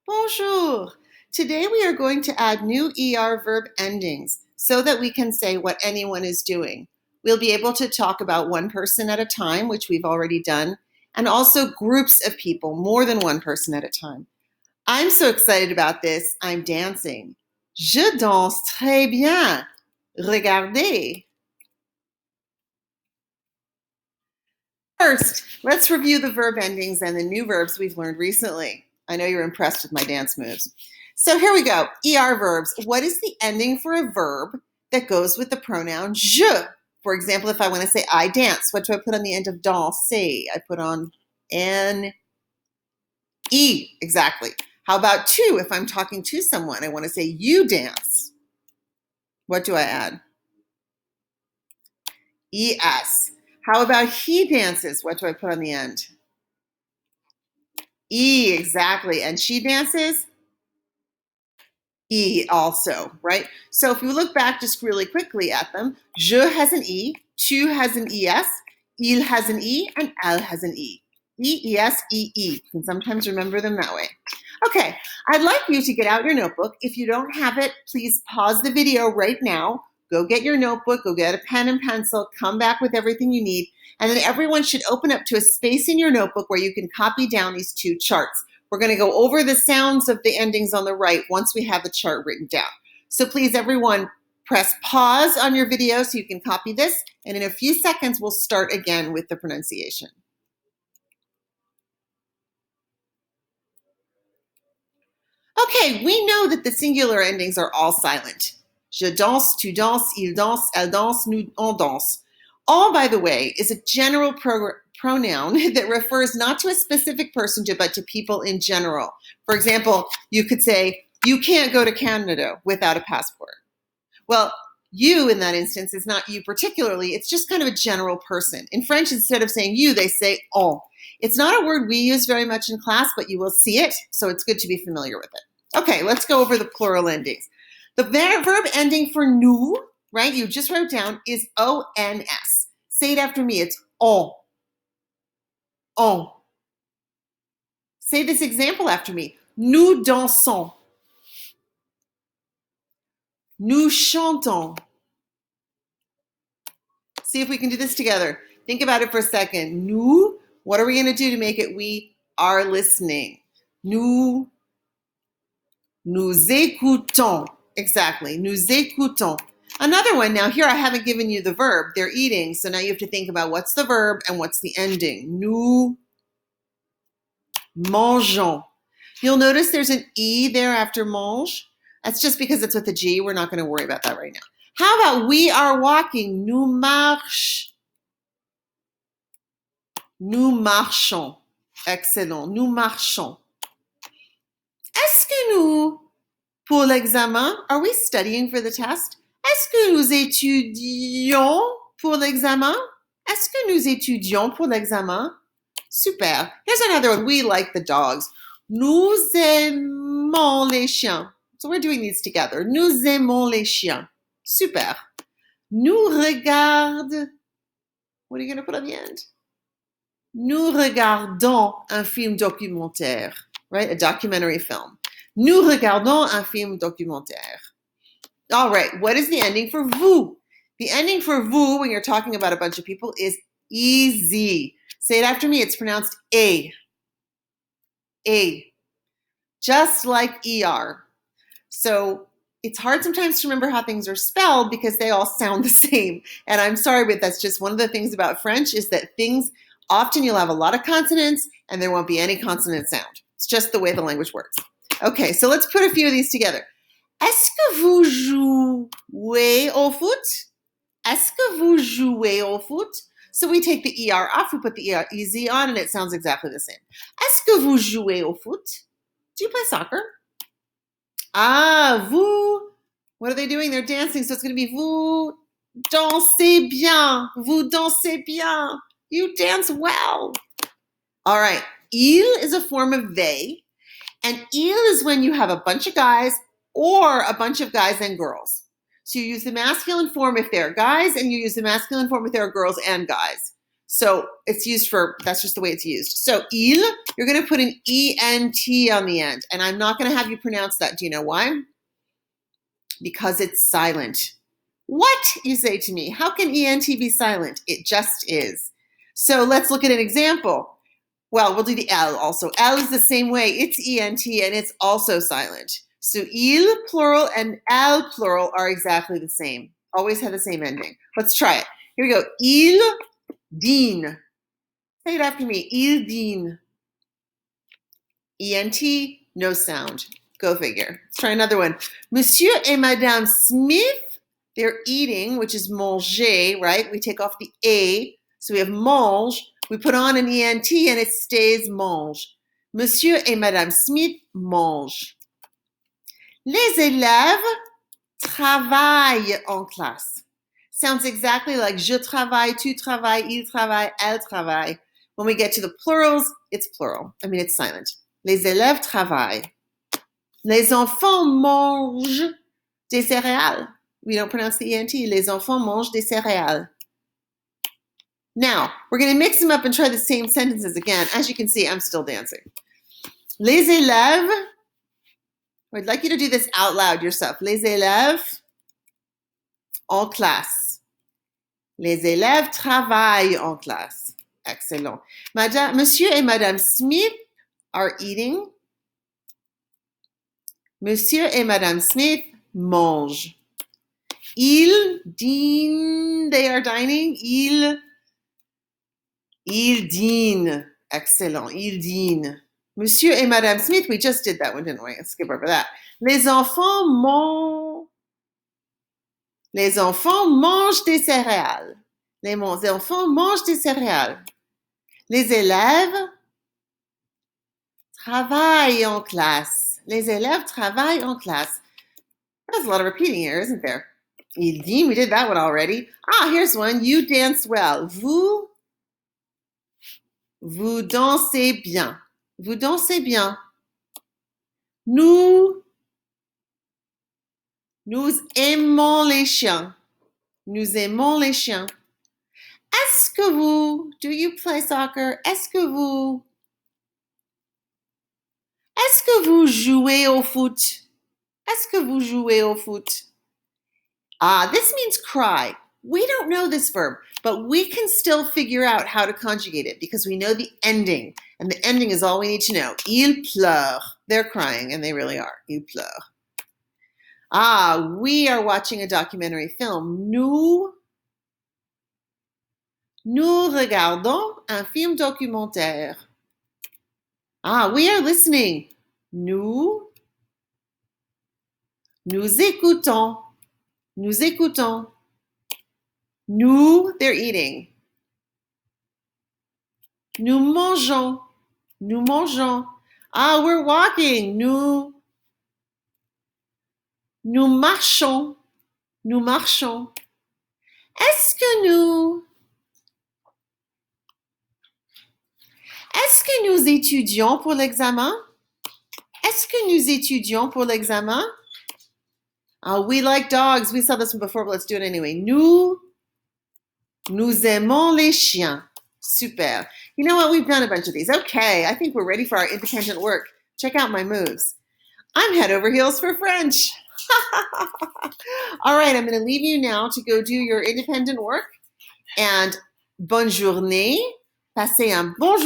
Bonjour. Today we are going to add new ER verb endings so that we can say what anyone is doing. We'll be able to talk about one person at a time, which we've already done, and also groups of people, more than one person at a time. I'm so excited about this, I'm dancing. Je danse très bien. Regardez. First, let's review the verb endings and the new verbs we've learned recently. I know you're impressed with my dance moves. So here we go. ER verbs. What is the ending for a verb that goes with the pronoun je? For example, if I want to say I dance, what do I put on the end of danser? I put on N-E. Exactly. How about to? If I'm talking to someone, I want to say you dance. What do I add? ES. How about he dances? What do I put on the end? E, exactly. And she dances? E also, right? So if you look back just really quickly at them, je has an E, tu has an ES, il has an E, and elle has an E. E-E-S, E-E. You can sometimes remember them that way. Okay, I'd like you to get out your notebook. If you don't have it, please pause the video right now. Go get your notebook, go get a pen and pencil, come back with everything you need, and then everyone should open up to a space in your notebook where you can copy down these two charts. We're going to go over the sounds of the endings on the right once we have the chart written down. So please, everyone, press pause on your video so you can copy this, and in a few seconds, we'll start again with the pronunciation. Okay, we know that the singular endings are all silent. Je danse, tu danses, il danse, elle danse, nous on danse. All, by the way, is a general pronoun that refers not to a specific person, but to people in general. For example, you could say, you can't go to Canada without a passport. Well, you in that instance is not you particularly, it's just kind of a general person. In French, instead of saying you, they say on. It's not a word we use very much in class, but you will see it, so it's good to be familiar with it. Okay, let's go over the plural endings. The verb ending for nous, right, you just wrote down, is O-N-S. Say it after me, it's on. On. Say this example after me. Nous dansons. Nous chantons. See if we can do this together. Think about it for a second. Nous, what are we going to do to make it we are listening? Nous écoutons. Exactly. Nous écoutons. Another one. Now here I haven't given you the verb. They're eating. So now you have to think about what's the verb and what's the ending. Nous mangeons. You'll notice there's an E there after mange. That's just because it's with a G. We're not going to worry about that right now. How about we are walking? Nous marchons. Nous marchons. Excellent. Nous marchons. Est-ce que nous, pour l'examen, are we studying for the test? Est-ce que nous étudions pour l'examen? Est-ce que nous étudions pour l'examen? Super. Here's another one. We like the dogs. Nous aimons les chiens. So we're doing these together. Nous aimons les chiens. Super. Nous regarde. What are you going to put on the end? Nous regardons un film documentaire, right? A documentary film. Nous regardons un film documentaire. All right, what is the ending for vous? The ending for vous when you're talking about a bunch of people is easy. Say it after me. It's pronounced A. A. Just like ER. So it's hard sometimes to remember how things are spelled because they all sound the same. And I'm sorry, but that's just one of the things about French is that things, often you'll have a lot of consonants and there won't be any consonant sound. It's just the way the language works. Okay, so let's put a few of these together. Est-ce que vous jouez au foot? Est-ce que vous jouez au foot? So we take the ER off, we put the EZ on, and it sounds exactly the same. Est-ce que vous jouez au foot? Do you play soccer? Ah, vous. What are they doing? They're dancing, so it's going to be vous dansez bien. Vous dansez bien. You dance well. All right. Il is a form of they, and il is when you have a bunch of guys or a bunch of guys and girls. So you use the masculine form if they're guys, and you use the masculine form if they're girls and guys. So it's used for, that's just the way it's used. So il, you're going to put an ENT on the end. And I'm not going to have you pronounce that. Do you know why? Because it's silent. What, you say to me? How can ENT be silent? It just is. So let's look at an example. Well, we'll do the L also. L is the same way. It's ENT and it's also silent. So il plural and L plural are exactly the same. Always have the same ending. Let's try it. Here we go. Il dîne. Say it after me. Il dîne. ENT, no sound. Go figure. Let's try another one. Monsieur et Madame Smith, they're eating, which is manger, right? We take off the A, so we have mange. We put on an ENT and it stays mange. Monsieur et Madame Smith mangent. Les élèves travaillent en classe. Sounds exactly like je travaille, tu travailles, il travaille, elle travaille. When we get to the plurals, it's plural. I mean, it's silent. Les élèves travaillent. Les enfants mangent des céréales. We don't pronounce the ENT. Les enfants mangent des céréales. Now, we're going to mix them up and try the same sentences again. As you can see, I'm still dancing. Les élèves, I'd like you to do this out loud yourself. Les élèves en classe. Les élèves travaillent en classe. Excellent. Monsieur et Madame Smith are eating. Monsieur et Madame Smith mangent. Ils dînent. They are dining. Ils dînent. Excellent. Ils dînent. Monsieur et Madame Smith, we just did that one, didn't we? Let's skip over that. Les enfants mangent des céréales. Les enfants mangent des céréales. Les élèves travaillent en classe. Les élèves travaillent en classe. There's a lot of repeating here, isn't there? Il dîne, we did that one already. Here's one. You dance well. Vous dansez bien. Vous dansez bien. Nous aimons les chiens. Nous aimons les chiens. Est-ce que do you play soccer? Est-ce que vous jouez au foot? Est-ce que vous jouez au foot? This means cry. We don't know this verb, but we can still figure out how to conjugate it because we know the ending. And the ending is all we need to know. Ils pleurent. They're crying, and they really are. Ils pleurent. We are watching a documentary film. Nous regardons un film documentaire. We are listening. Nous écoutons. Nous écoutons. Nous, they're eating. Nous mangeons. Nous mangeons. We're walking. Nous marchons. Nous marchons. Est-ce que nous étudions pour l'examen? Est-ce que nous étudions pour l'examen? We like dogs. We saw this one before, but let's do it anyway. Nous aimons les chiens. Super. You know what? We've done a bunch of these. Okay, I think we're ready for our independent work. Check out my moves. I'm head over heels for French. All right, I'm going to leave you now to go do your independent work. And bonne journée. Passez un bon jour.